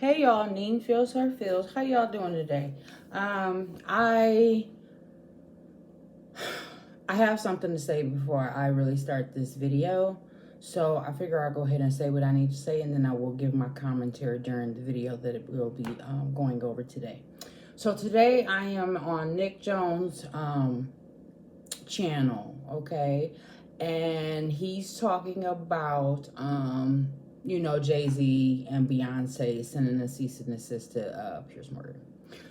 Hey y'all, Neen feels her feels. How y'all doing today? I have something to say before I really start this video. So I figure I'll go ahead and say what I need to say, and then I will give my commentary during the video that it will be going over today. So today I am on Nick Jones' channel, okay? And he's talking about Jay-Z and Beyonce sending a cease and desist to Pierce Morgan.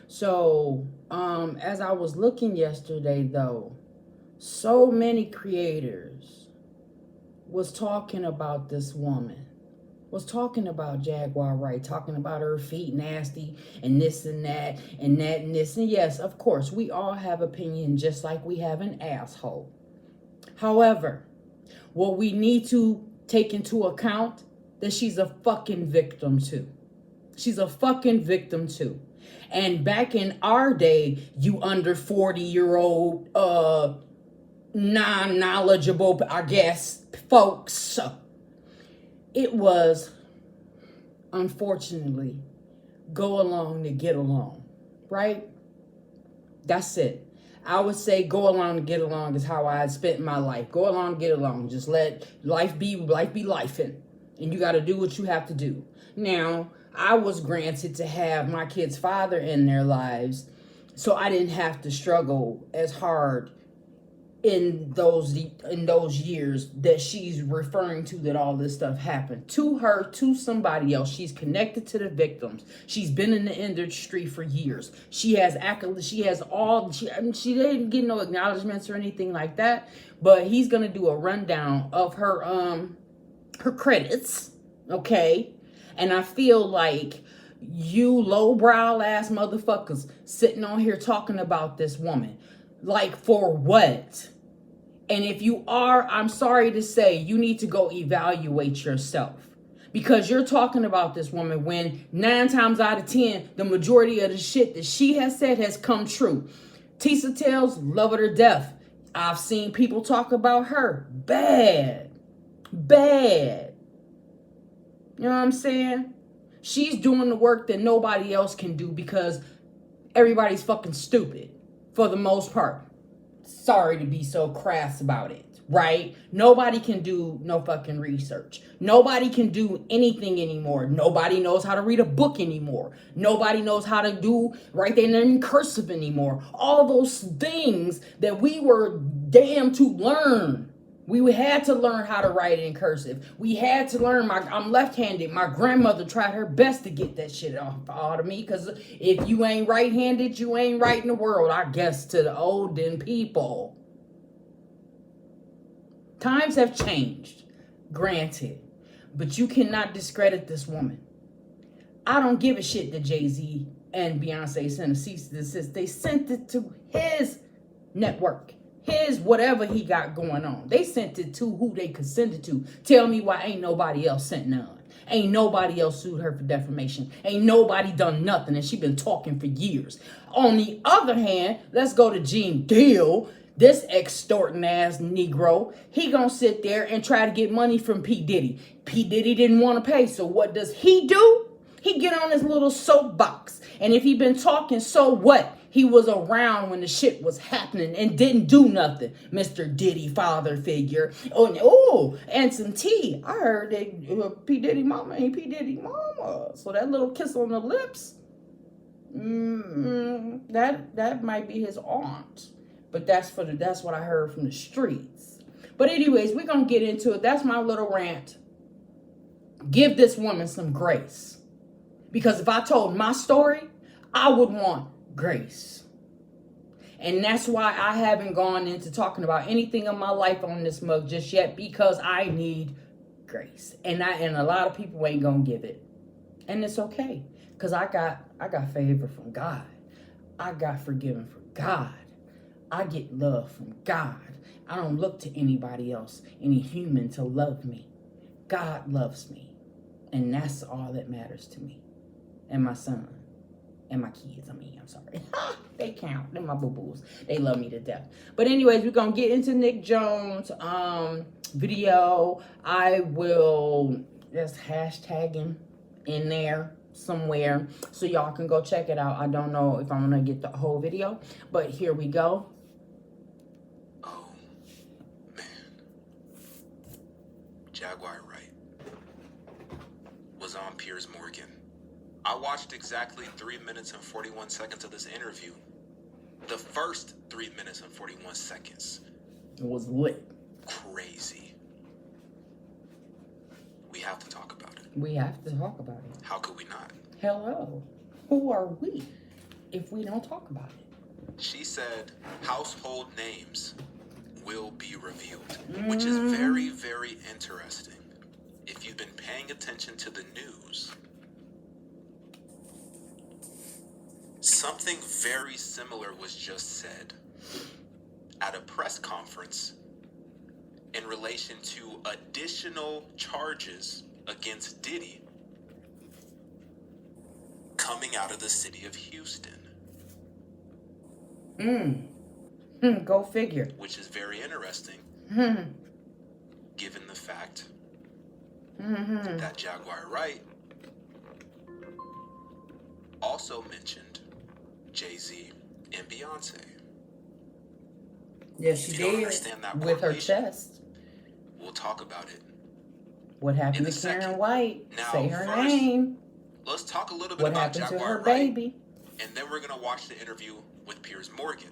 So as I was looking yesterday though, so many creators was talking about this woman, was talking about Jaguar Wright, talking about her feet nasty and this and that and that and this. And yes, of course, we all have opinion just like we have an asshole. However, what we need to take into account that she's a fucking victim too. She's a fucking victim too. And back in our day, you under 40-year-old, non-knowledgeable, I guess, folks, it was, unfortunately, go along to get along, right? That's it. I would say go along to get along is how I spent my life. Go along to get along. Just let life be lifing. And you got to do what you have to do. Now, I was granted to have my kid's father in their lives, so I didn't have to struggle as hard in those years that she's referring to, that all this stuff happened to her, to somebody else. She's connected to the victims. She's been in the industry for years. She has accolades. She has all. She didn't get no acknowledgments or anything like that. But he's gonna do a rundown of her credits, okay? And I feel like you lowbrow ass motherfuckers sitting on here talking about this woman, like, for what? And if you are, I'm sorry to say, you need to go evaluate yourself, because you're talking about this woman when 9 times out of 10, the majority of the shit that she has said has come true. Tisa Tales, love her to death. I've seen people talk about her. Bad. You know what I'm saying? She's doing the work that nobody else can do because everybody's fucking stupid for the most part. Sorry to be so crass about it, right? Nobody can do no fucking research. Nobody can do anything anymore. Nobody knows how to read a book anymore. Nobody knows how to write their name in cursive anymore. All those things that we were damned to learn. We had to learn how to write in cursive. We had to learn. I'm left-handed. My grandmother tried her best to get that shit off out of me, because if you ain't right-handed, you ain't right in the world, I guess, to the olden people. Times have changed, granted, but you cannot discredit this woman. I don't give a shit that Jay-Z and Beyonce sent a cease and desist. They sent it to his network. His whatever he got going on. They sent it to who they could send it to. Tell me why ain't nobody else sent none. Ain't nobody else sued her for defamation. Ain't nobody done nothing, and she been talking for years. On the other hand, let's go to Gene Deal. This extorting ass Negro. He gonna sit there and try to get money from P. Diddy. P. Diddy didn't want to pay, so what does he do? He get on his little soapbox. And if he been talking, so what? He was around when the shit was happening and didn't do nothing. Mr. Diddy father figure. Oh, and some tea. I heard that P. Diddy mama ain't P. Diddy mama. So that little kiss on the lips, that might be his aunt. But that's what I heard from the streets. But anyways, we're gonna get into it. That's my little rant. Give this woman some grace. Because if I told my story, I would want grace. And that's why I haven't gone into talking about anything in my life on this mug just yet, because I need grace. And a lot of people ain't gonna give it. And it's okay. Because I got favor from God. I got forgiven from God. I get love from God. I don't look to anybody else, any human, to love me. God loves me. And that's all that matters to me. And my son. And my kids, I'm sorry. They count. They're my boo-boos. They love me to death. But anyways, we're going to get into Nick Jones' video. I will just hashtag him in there. somewhere so y'all can go check it out. I don't know if I'm going to get the whole video, but here we go. Oh, man. Jaguar Wright was on Piers Morgan. I watched exactly 3 minutes and 41 seconds of this interview. The first 3 minutes and 41 seconds. It was lit. Crazy. We have to talk about it. We have to talk about it. How could we not? Hello. Who are we if we don't talk about it? She said household names will be revealed, which is very, very interesting. If you've been paying attention to the news, something very similar was just said at a press conference in relation to additional charges against Diddy coming out of the city of Houston. Go figure. Which is very interesting, given the fact that Jaguar Wright also mentioned Jay-Z and Beyonce. Yes, she did. With her chest. We'll talk about it. What happened to Karen White? Now, say her first, name. Let's talk a little bit What about happened Jaguar to her Wright, baby? and then we're going to watch the interview with Piers Morgan.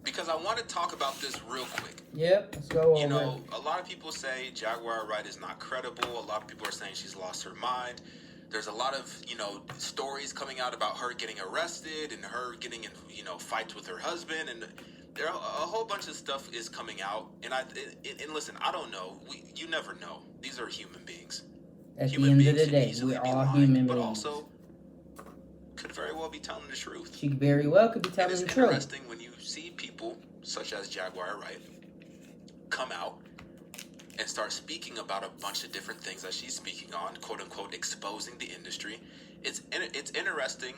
Because I want to talk about this real quick. Yep, let's go over. You know, a lot of people say Jaguar Wright is not credible. A lot of people are saying she's lost her mind. There's a lot of, stories coming out about her getting arrested and her getting in, fights with her husband. And there are a whole bunch of stuff is coming out. And listen, I don't know. You never know. These are human beings. At the end of the day, we're all human beings. But also, could very well be telling the truth. She very well could be telling the truth. It's interesting when you see people such as Jaguar Wright come out and start speaking about a bunch of different things that she's speaking on, quote unquote, exposing the industry. It's interesting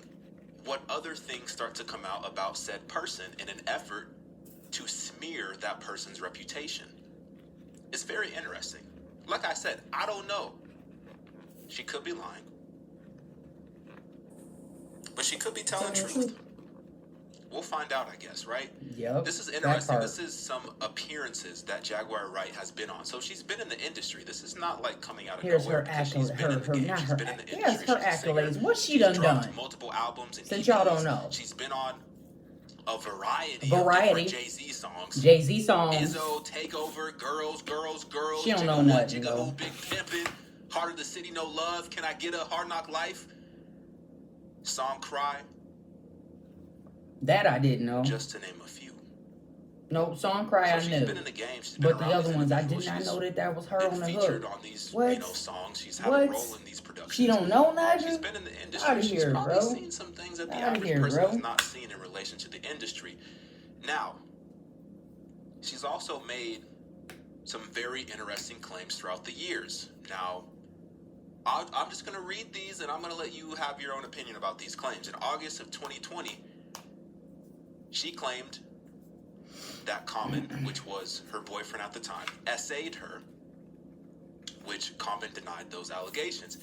what other things start to come out about said person in an effort to smear that person's reputation. It's very interesting. Like I said, I don't know. She could be lying. But she could be telling the truth. We'll find out, I guess, right? Yep. This is interesting. This is some appearances that Jaguar Wright has been on. So she's been in the industry. This is not like coming out of nowhere. Her accolades. Here's her accolades. What's she done? Multiple albums. And since y'all don't know. She's been on a variety of different Jay-Z songs. Jay-Z songs. Izzo, Takeover, Girls. She don't know nothing. Jigga, Big Pimpin', Heart of the City, No Love. Can I Get a Hard Knock Life? Song Cry. That I didn't know. Just to name a few. No, Song Cry I knew. She's been in the game. But the other ones, I did not know that was her on the hook. Featured on these, songs. She's had a role in these productions. She don't know nothing? She's been in the industry. She's probably seen some things that the average person has not seen in relation to the industry. Now, she's also made some very interesting claims throughout the years. Now, I'm just going to read these and I'm going to let you have your own opinion about these claims. In August of 2020, she claimed that Common, which was her boyfriend at the time, essayed her, which Common denied those allegations.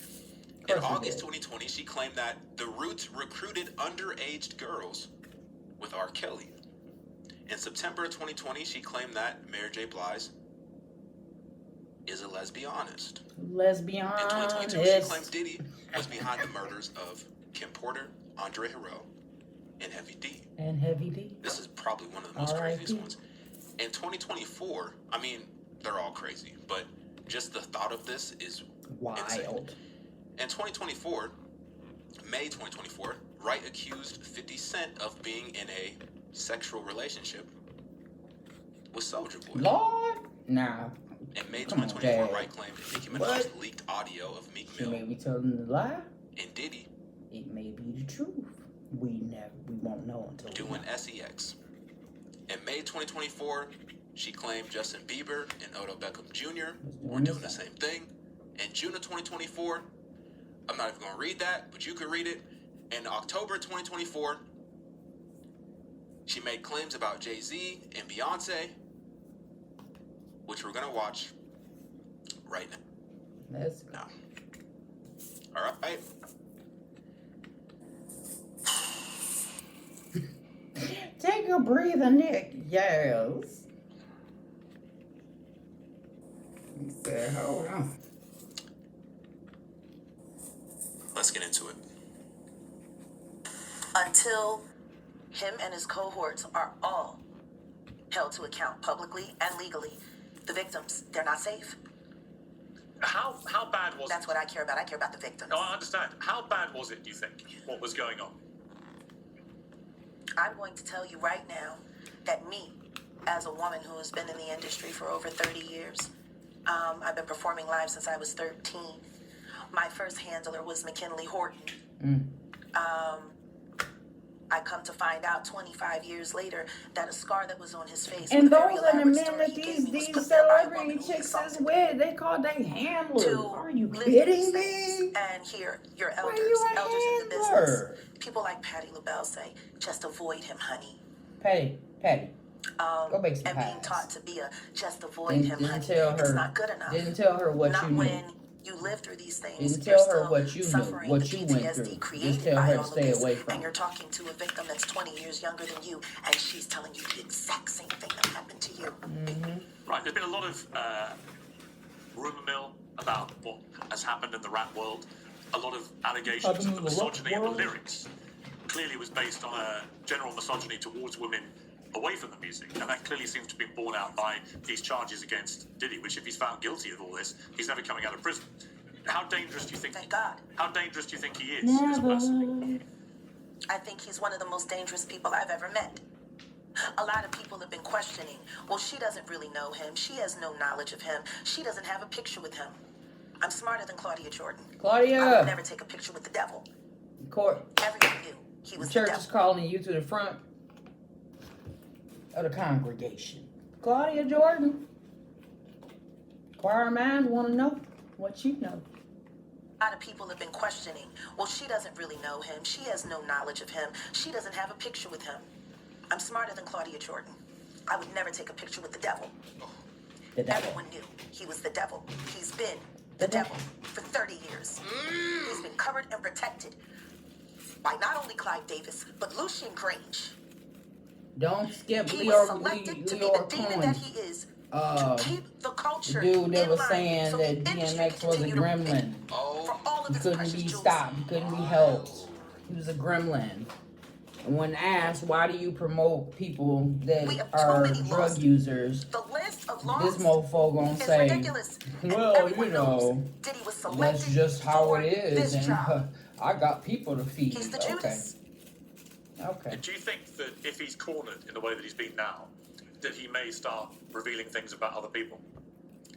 In August 2020, she claimed that the Roots recruited underage girls with R. Kelly. In September of 2020, she claimed that Mary J. Blige is a lesbianist. In 2022, she claimed Diddy was behind the murders of Kim Porter, Andre Harrell, and Heavy D. This is probably one of the most craziest ones. In 2024, I mean, they're all crazy, but just the thought of this is wild. Insane. In 2024, May 2024, Wright accused 50 Cent of being in a sexual relationship with Soulja Boy. Lord, nah. In May 2024, Wright claimed Nicki Minaj leaked audio of Meek Mill. She may be telling the lie. And Diddy. It may be the truth. We won't know until doing SEX. In May 2024, she claimed Justin Bieber and Odell Beckham Jr. were doing the same thing. In June of 2024, I'm not even going to read that, but you can read it. In October 2024, she made claims about Jay-Z and Beyonce, which we're going to watch right now. Let's go. Now, All right. Take a breather, Nick. Yes. He said, hold on. Let's get into it. Until him and his cohorts are all held to account publicly and legally, the victims, they're not safe. How bad was That's it? what I care about. I care about the victims. No, I understand. How bad was it, do you think? What was going on? I'm going to tell you right now that me, as a woman who has been in the industry for over 30 years, I've been performing live since I was 13. My first handler was McKinley Horton. I come to find out 25 years later that a scar that was on his face. And with a very those are the elaborate men story that he gave me was these put there by a woman celebrity who chicks is assaulted with. They call they handlers. to Are you live kidding these me? things and hear your Why elders, you a elders in the handler? business. People like Patti LaBelle say, just avoid him, honey. Patty, go make some And being pies. taught to be a just avoid him, honey. Tell her. It's not good enough. Didn't tell her what Not you knew. when you live through these things. Didn't You're tell her still what you knew, suffering what the you went PTSD through. Just created tell by her to all of stay this. away from And you're it. talking to a victim that's 20 years younger than you, and she's telling you the exact same thing that happened to you. Right, there's been a lot of rumour mill about what has happened in the rap world. A lot of allegations of the misogyny of the lyrics. Clearly was based on a general misogyny towards women away from the music. And that clearly seems to be borne out by these charges against Diddy, which if he's found guilty of all this, he's never coming out of prison. How dangerous do you think? Thank God. How dangerous do you think he is as a person? I think he's one of the most dangerous people I've ever met. A lot of people have been questioning, well, she doesn't really know him. She has no knowledge of him. She doesn't have a picture with him. I'm smarter than Claudia Jordan. Claudia. I would never take a picture with the devil. Court. Everyone knew he was the Church devil. is calling you to the front of the congregation. Claudia Jordan. Choir minds want to know what you know. A lot of people have been questioning, well, she doesn't really know him. She has no knowledge of him. She doesn't have a picture with him. I'm smarter than Claudia Jordan. I would never take a picture with the devil. The devil. Everyone knew he was the devil. He's been the devil for 30 years. He's been covered and protected by not only Clive Davis, but Lucien Grange. Don't skip He Leo was selected to be the demon that Cohen. he is to keep the culture Dude that in was line saying so that the industry DMX can was a continue to gremlin. for all of He its couldn't precious be jewels. stopped. He couldn't be helped. He was a gremlin. And when asked, why do you promote people that We have too are many drug laws. users? The list of This laws mofo gonna is say, ridiculous. And well, everyone you know, knows Diddy was selected that's just how for it is. this And job. I got people to feed. He's the Okay. Judas. Okay. Do you think that if he's cornered in the way that he's been now, that he may start revealing things about other people?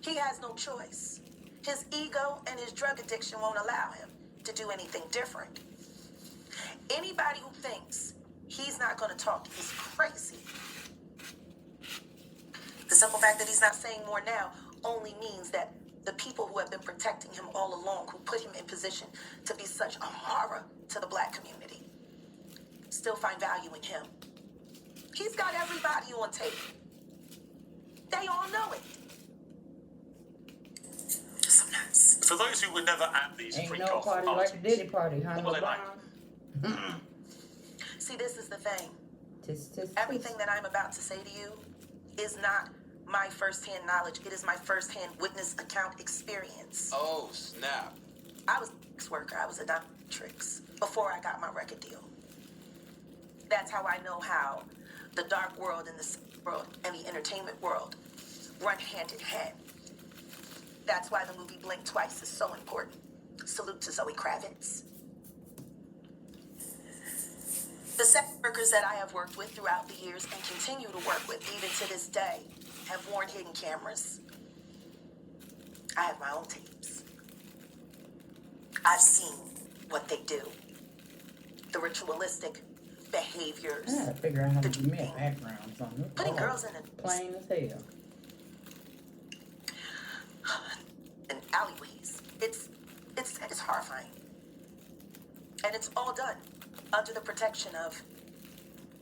He has no choice. His ego and his drug addiction won't allow him to do anything different. Anybody who thinks he's not going to talk is crazy. The simple fact that he's not saying more now only means that the people who have been protecting him all along, who put him in position to be such a horror to the black community, still find value in him. He's got everybody on tape. They all know it. Just some nuts. For those who were never at these Ain't freak no off party parties, like the Diddy party, huh? what were they like? See, this is the thing. Tis. Everything that I'm about to say to you is not my firsthand knowledge. It is my firsthand witness account experience. Oh, snap. I was a sex worker. I was a dominatrix before I got my record deal. That's how I know how the dark world and the sex world and the entertainment world run hand in hand. That's why the movie Blink Twice is so important. Salute to Zoe Kravitz. The sex workers that I have worked with throughout the years and continue to work with even to this day have worn hidden cameras. I have my own tapes. I've seen what they do. The ritualistic behaviors. I gotta figure out how to The give me a drinking. background or something. Putting girls in a Plain as hell. in alleyways. It's horrifying. And it's all done under the protection of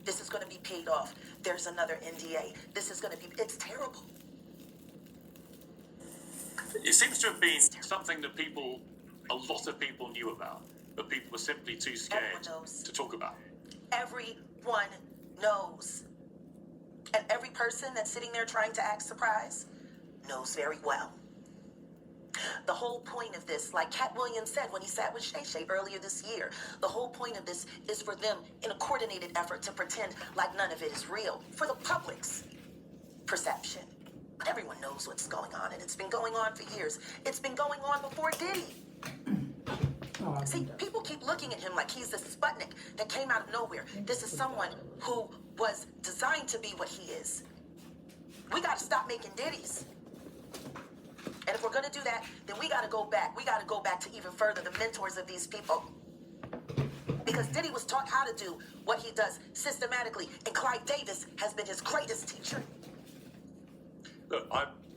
this is going to be paid off. There's another NDA. This is going to be, it's terrible. It seems to have been something that people a lot of people knew about, but people were simply too scared to talk about. Everyone knows. And every person that's sitting there trying to act surprised knows very well. The whole point of this, like Cat Williams said when he sat with Shay Shay earlier this year, the whole point of this is for them in a coordinated effort to pretend like none of it is real, for the public's perception. But everyone knows what's going on, and it's been going on for years. It's been going on before Diddy. See, people keep looking at him like he's this Sputnik that came out of nowhere. This is someone who was designed to be what he is. We got to stop making Diddies. And if we're going to do that, then we got to go back. We got to go back to even further the mentors of these people. Because Diddy was taught how to do what he does systematically, and Clyde Davis has been his greatest teacher. Look,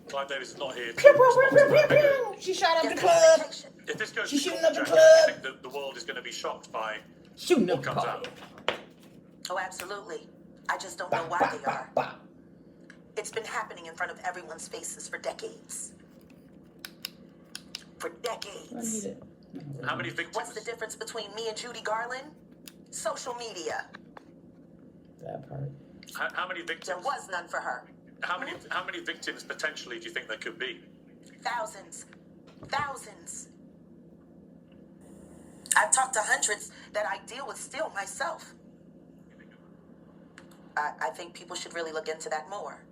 Clyde Davis is not here. She shot up the club. If this goes She's to shooting up the Jack, club. I think that the world is going to be shocked by Shooting up what the comes club. out. Oh, absolutely. I just don't know why they are. It's been happening in front of everyone's faces for decades. For decades. How many victims? What's the difference between me and Judy Garland? Social media. That part. How many victims? There was none for her. How many victims potentially do you think there could be? Thousands. Thousands. I've talked to hundreds that I deal with still myself. I think people should really look into that more.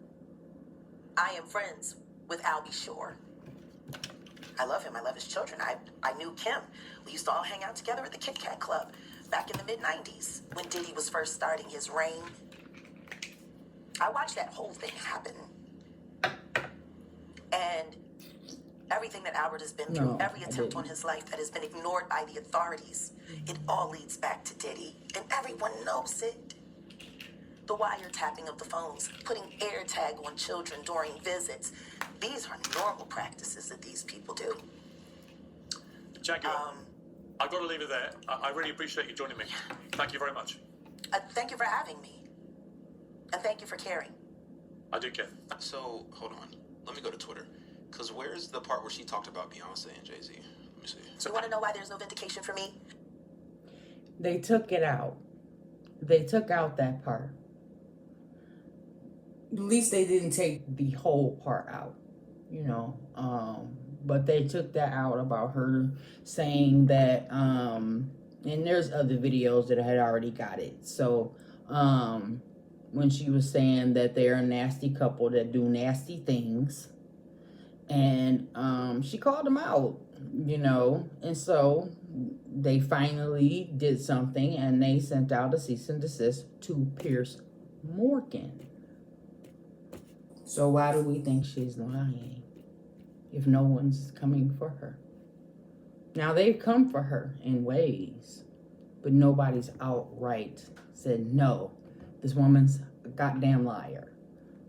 I am friends with Albie Shore. I love him. I love his children. I knew Kim. We used to all hang out together at the Kit Kat Club back in the mid-90s when Diddy was first starting his reign. I watched that whole thing happen. And everything that Albert has been through, every attempt on his life that has been ignored by the authorities, it all leads back to Diddy. And everyone knows it. The wiretapping of the phones, putting air tag on children during visits. These are normal practices that these people do. Jaguar, I've got to leave it there. I really appreciate you joining me. Thank you very much. Thank you for having me. And thank you for caring. I do care. So, hold on. Let me go to Twitter. Because where's the part where she talked about Beyonce and Jay-Z? Let me see. So you want to know why there's no vindication for me? They took it out. They took out that part. At least they didn't take the whole part out, you know. But they took that out about her saying that, and there's other videos that had already got it. So, when she was saying that they're a nasty couple that do nasty things, and she called them out, you know, and so they finally did something, and they sent out a cease and desist to Piers Morgan. So why do we think she's lying if no one's coming for her? Now, they've come for her in ways, but nobody's outright said, no, this woman's a goddamn liar.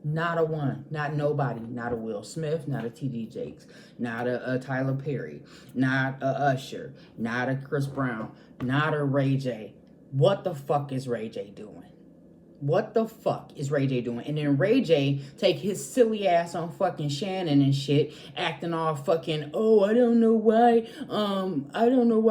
Not a one, not nobody, not a Will Smith, not a T.D. Jakes, not a Tyler Perry, not a Usher, not a Chris Brown, not a Ray J. What the fuck is Ray J doing? What the fuck is Ray J doing? And then Ray J take his silly ass on fucking Shannon and shit, acting all fucking, oh, I don't know why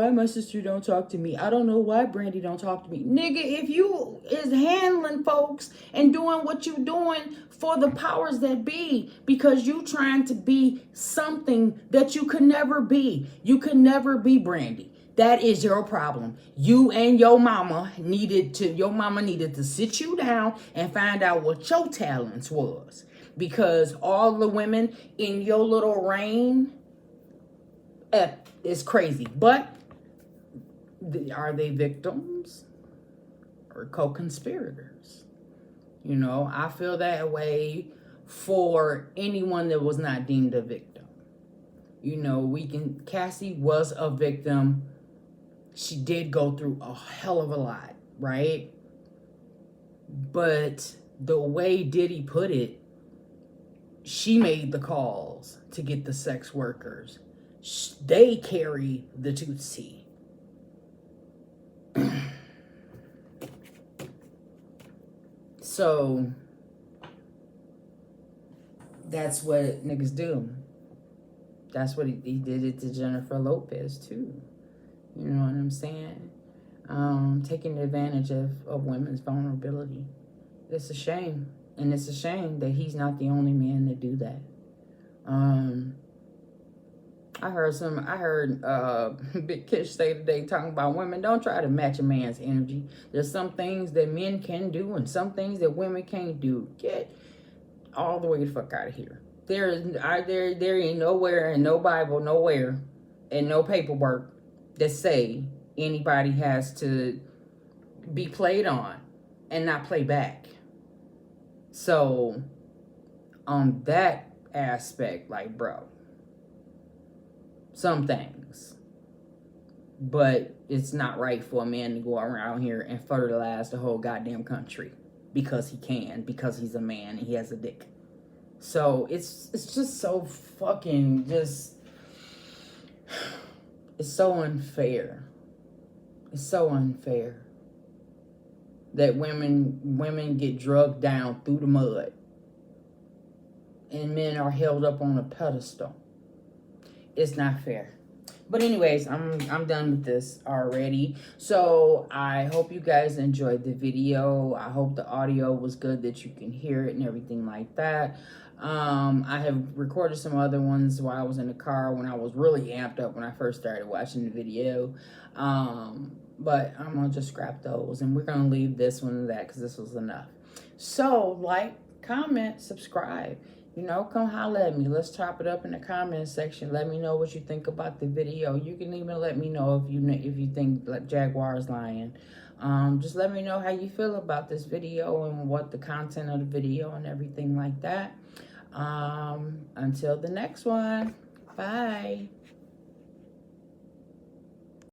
my sister don't talk to me. I don't know why Brandy don't talk to me. Nigga, if you is handling folks and doing what you doing for the powers that be, because you trying to be something that you could never be. You could never be Brandy. That is your problem. You and your mama needed to sit you down and find out what your talents was. Because all the women in your little reign is crazy. But are they victims or co-conspirators? You know, I feel that way for anyone that was not deemed a victim. You know, Cassie was a victim. She did go through a hell of a lot, right? But the way Diddy put it, she made the calls to get the sex workers. They carry the Tootsie. So, that's what niggas do. That's what he did it to Jennifer Lopez too. You know what I'm saying? Taking advantage of women's vulnerability. It's a shame. And it's a shame that he's not the only man to do that. I heard Big Kish say today talking about women, don't try to match a man's energy. There's some things that men can do and some things that women can't do. Get all the way the fuck out of here. There ain't nowhere in no Bible, nowhere, and no paperwork that say anybody has to be played on and not play back. So on that aspect, like, bro, some things, but it's not right for a man to go around here and fertilize the whole goddamn country because he can, because he's a man and he has a dick. So it's just so fucking just, it's so unfair. It's so unfair that women get drugged down through the mud and men are held up on a pedestal. It's not fair. But anyways, I'm done with this already. So I hope you guys enjoyed the video. I hope the audio was good, that you can hear it and everything like that. I have recorded some other ones while I was in the car when I was really amped up when I first started watching the video. But I'm going to just scrap those. And we're going to leave this one and that because this was enough. So, like, comment, subscribe. You know, come holler at me. Let's chop it up in the comment section. Let me know what you think about the video. You can even let me know if you think like Jaguar's lying. Just let me know how you feel about this video and what the content of the video and everything like that. Until the next one. Bye.